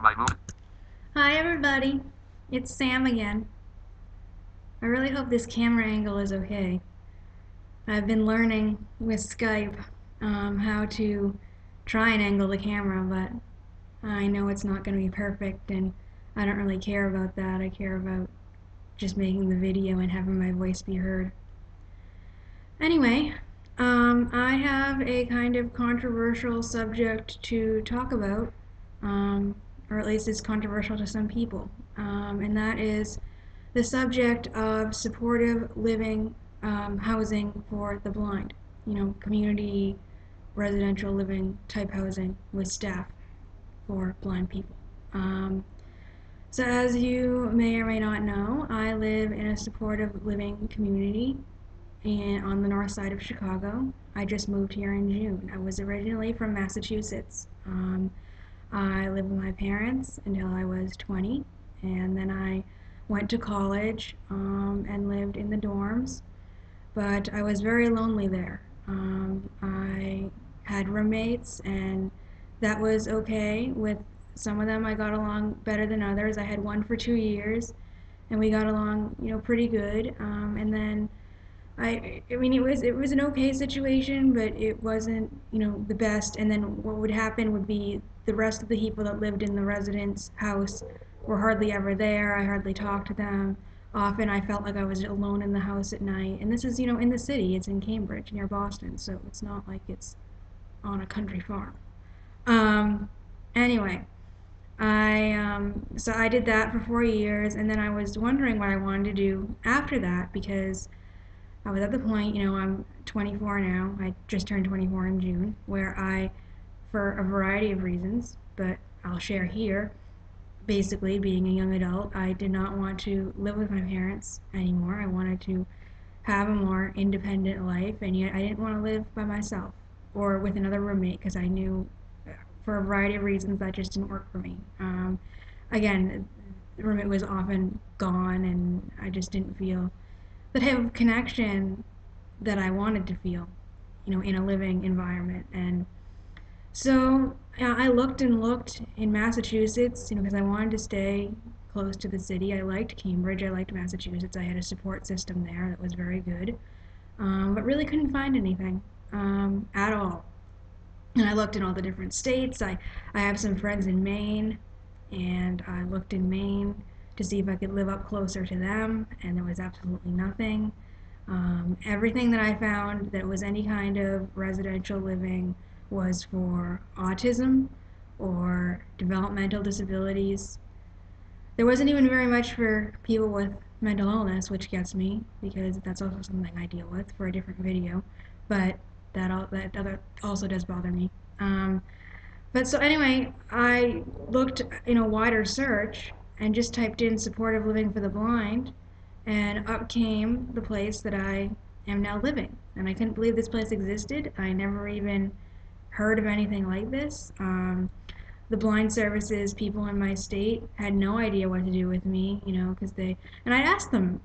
My move. Hi everybody, it's Sam again. I really hope this camera angle is okay. I've been learning with Skype how to try and angle the camera, but I know it's not going to be perfect and I don't really care about that. I care about just making the video and having my voice be heard. Anyway, I have a kind of controversial subject to talk about, um, or at least it's controversial to some people, and that is the subject of supportive living housing for the blind. Community residential living type housing with staff for blind people. Um, so, as you may or may not know, I live in a supportive living community on the north side of Chicago. I just moved here in June. I was originally from Massachusetts. I lived with my parents until I was 20, and then I went to college and lived in the dorms. But I was very lonely there. I had roommates, and that was okay. With some of them, I got along better than others. I had one for 2 years, and we got along, pretty good. And then I mean, it was an okay situation, but it wasn't, the best. And then what would happen would be the rest of the people that lived in the residence house were hardly ever there. I hardly talked to them. Often I felt like I was alone in the house at night. And this is, in the city. It's in Cambridge, near Boston, so it's not like it's on a country farm. Um, anyway, so I did that for 4 years, and then I was wondering what I wanted to do after that because I was at the point, I'm 24 now. I just turned 24 in June, where for a variety of reasons, but I'll share here. Basically, being a young adult, I did not want to live with my parents anymore. I wanted to have a more independent life, and yet I didn't want to live by myself or with another roommate because I knew for a variety of reasons that just didn't work for me. Again, the roommate was often gone, and I just didn't feel the type of connection that I wanted to feel, in a living environment. And so I looked and looked in Massachusetts, because I wanted to stay close to the city. I liked Cambridge. I liked Massachusetts. I had a support system there that was very good, but really couldn't find anything at all. And I looked in all the different states. I have some friends in Maine, and I looked in Maine to see if I could live up closer to them, and there was absolutely nothing. Everything that I found that was any kind of residential living was for autism or developmental disabilities. There wasn't even very much for people with mental illness, which gets me because that's also something I deal with for a different video. But that other also does bother me. Um, but so anyway, I looked in a wider search and just typed in supportive living for the blind, and up came the place that I am now living. And I couldn't believe this place existed. I never even heard of anything like this. The blind services people in my state had no idea what to do with me, because and I asked them,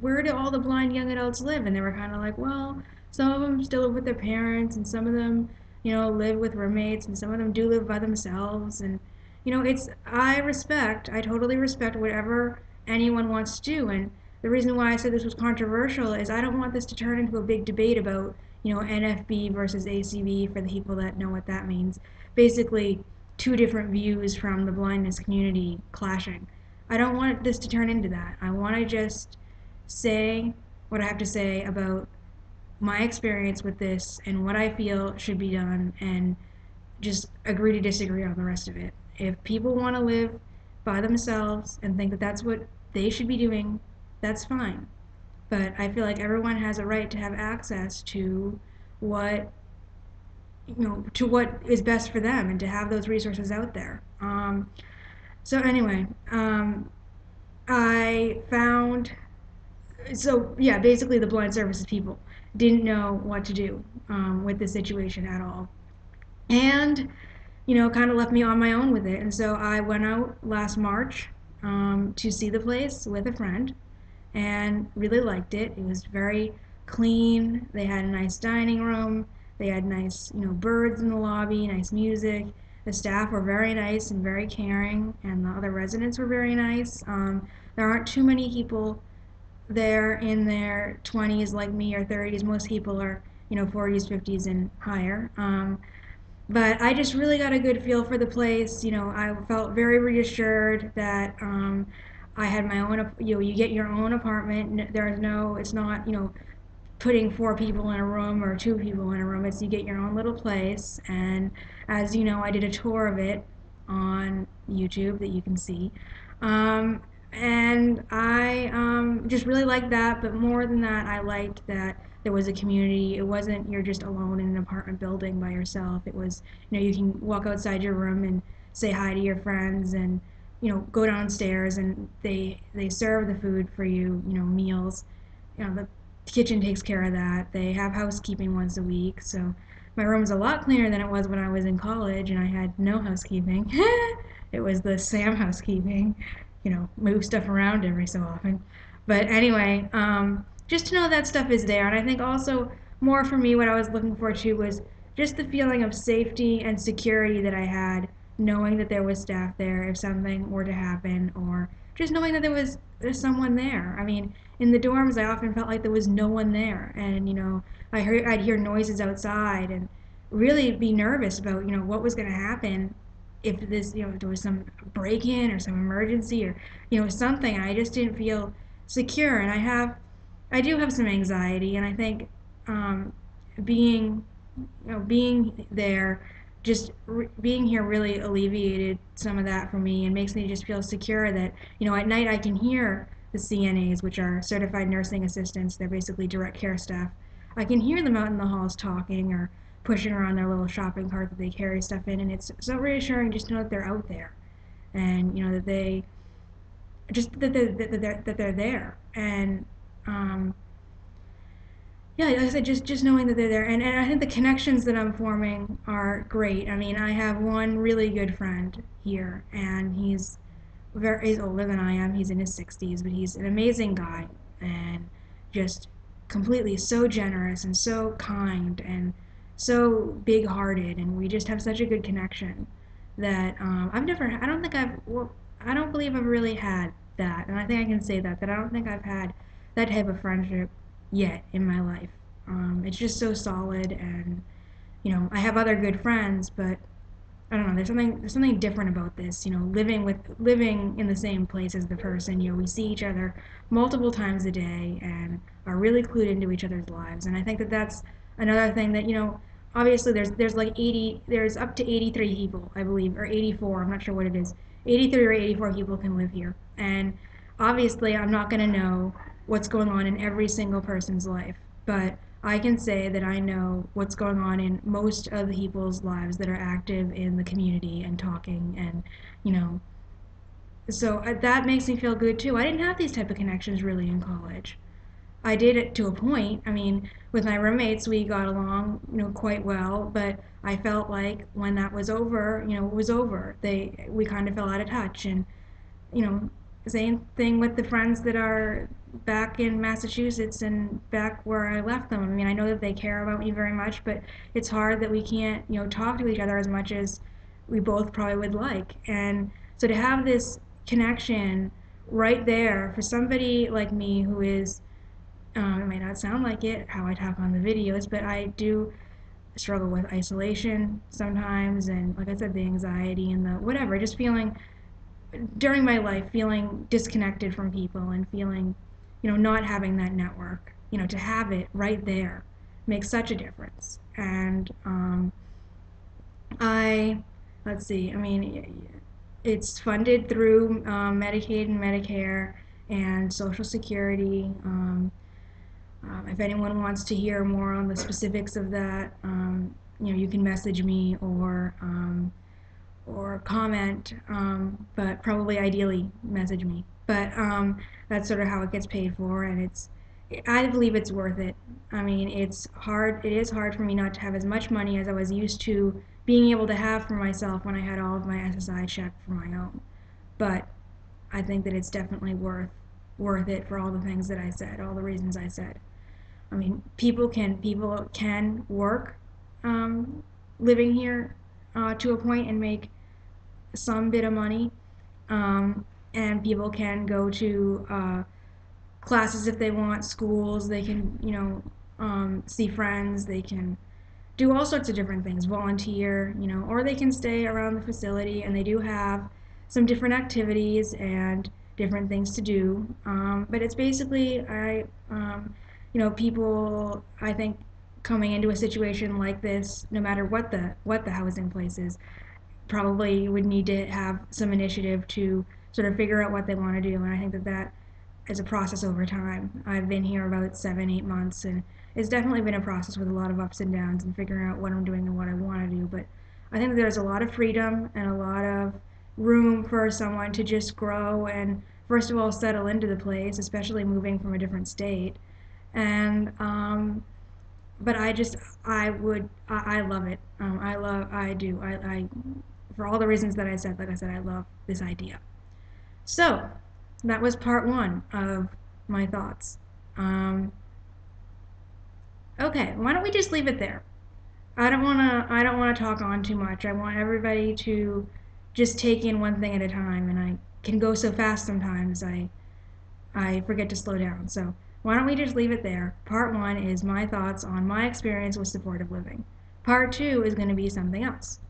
where do all the blind young adults live? And they were kind of like, well, some of them still live with their parents, and some of them, live with roommates, and some of them do live by themselves. And, I totally respect whatever anyone wants to do. And the reason why I said this was controversial is I don't want this to turn into a big debate about, NFB versus ACB for the people that know what that means. Basically, two different views from the blindness community clashing. I don't want this to turn into that. I want to just say what I have to say about my experience with this and what I feel should be done, and just agree to disagree on the rest of it. If people want to live by themselves and think that that's what they should be doing, that's fine. But I feel like everyone has a right to have access to what to what is best for them and to have those resources out there. So anyway, I found so yeah, basically the blind services people didn't know what to do with the situation at all, and kind of left me on my own with it. And so I went out last March to see the place with a friend, and really liked it. It was very clean. They had a nice dining room. They had nice, birds in the lobby, nice music. The staff were very nice and very caring, and the other residents were very nice. There aren't too many people there in their 20s like me or 30s. Most people are, 40s, 50s, and higher. But I just really got a good feel for the place. I felt very reassured that I had my own. You get your own apartment. There's no. It's not. Putting four people in a room or two people in a room. It's you get your own little place. And as you know, I did a tour of it on YouTube that you can see. Um, and I just really liked that. But more than that, I liked that there was a community. It wasn't you're just alone in an apartment building by yourself. It was, you can walk outside your room and say hi to your friends and, go downstairs and they serve the food for you, meals. The kitchen takes care of that. They have housekeeping once a week, so my room's a lot cleaner than it was when I was in college and I had no housekeeping. It was the Sam housekeeping, move stuff around every so often. But anyway, just to know that stuff is there, and I think also more for me, what I was looking for too was just the feeling of safety and security that I had, knowing that there was staff there if something were to happen, or just knowing that there's someone there. I mean, in the dorms, I often felt like there was no one there, and I'd hear noises outside, and really be nervous about what was going to happen if there was some break-in or some emergency or something. I just didn't feel secure, and I do have some anxiety, and I think um, being being there, just being here really alleviated some of that for me and makes me just feel secure that, at night I can hear the CNAs, which are certified nursing assistants. They're basically direct care staff. I can hear them out in the halls talking or pushing around their little shopping cart that they carry stuff in, and it's so reassuring just to know that they're out there and, that they just that they're there. And yeah, like I said, just knowing that they're there, and I think the connections that I'm forming are great. I mean, I have one really good friend here, and he's older than I am. He's in his 60s, but he's an amazing guy, and just completely so generous and so kind and so big-hearted, and we just have such a good connection that I don't think well, I don't believe I've really had that, and I think I can say that I don't think I've had that type of friendship yet in my life. It's just so solid, and I have other good friends, but I don't know. There's something different about this. Living in the same place as the person. We see each other multiple times a day and are really clued into each other's lives. And I think that that's another thing that obviously there's like 80, there's up to 83 people, I believe, or 84. I'm not sure what it is. 83 or 84 people can live here, and obviously I'm not going to know what's going on in every single person's life, but I can say that I know what's going on in most of the people's lives that are active in the community and talking, and you know so that makes me feel good too. I didn't have these type of connections really in college. I did it to a point. I mean, with my roommates, we got along, quite well, but I felt like when that was over, it was over. We kind of fell out of touch, and you know, same thing with the friends that are back in Massachusetts and back where I left them. I mean, I know that they care about me very much, but it's hard that we can't, talk to each other as much as we both probably would like. And so to have this connection right there for somebody like me who is, it may not sound like it, how I talk on the videos, but I do struggle with isolation sometimes, and like I said, the anxiety and the whatever, just feeling during my life feeling disconnected from people and feeling, not having that network, to have it right there makes such a difference. And I, let's see, I mean, it's funded through Medicaid and Medicare and Social Security. If anyone wants to hear more on the specifics of that, you can message me or comment, but probably ideally message me. But that's sort of how it gets paid for, and I believe it's worth it. I mean, it's hard. It is hard for me not to have as much money as I was used to being able to have for myself when I had all of my SSI checked for my own. But I think that it's definitely worth it for all the things that I said, all the reasons I said. I mean, people can work living here to a point and make some bit of money, um, and people can go to classes if they want, schools, they can, see friends, they can do all sorts of different things, volunteer, or they can stay around the facility, and they do have some different activities and different things to do. But it's basically, people, I think, coming into a situation like this, no matter what the housing place is, probably would need to have some initiative to sort of figure out what they want to do. And I think that is a process over time. I've been here about 7, 8 months, and it's definitely been a process with a lot of ups and downs and figuring out what I'm doing and what I want to do. But I think that there's a lot of freedom and a lot of room for someone to just grow and, first of all, settle into the place, especially moving from a different state. And but I love it. I do. For all the reasons that I said, like I said, I love this idea. So that was part one of my thoughts. Um, okay, why don't we just leave it there? I don't wanna talk on too much. I want everybody to just take in one thing at a time, and I can go so fast sometimes I forget to slow down. So why don't we just leave it there? Part one is my thoughts on my experience with supportive living. Part two is going to be something else.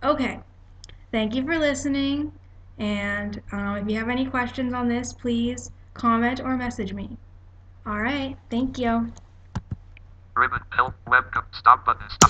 Okay, thank you for listening. And if you have any questions on this, please comment or message me. All right, thank you. Ribbon help web stop button stop.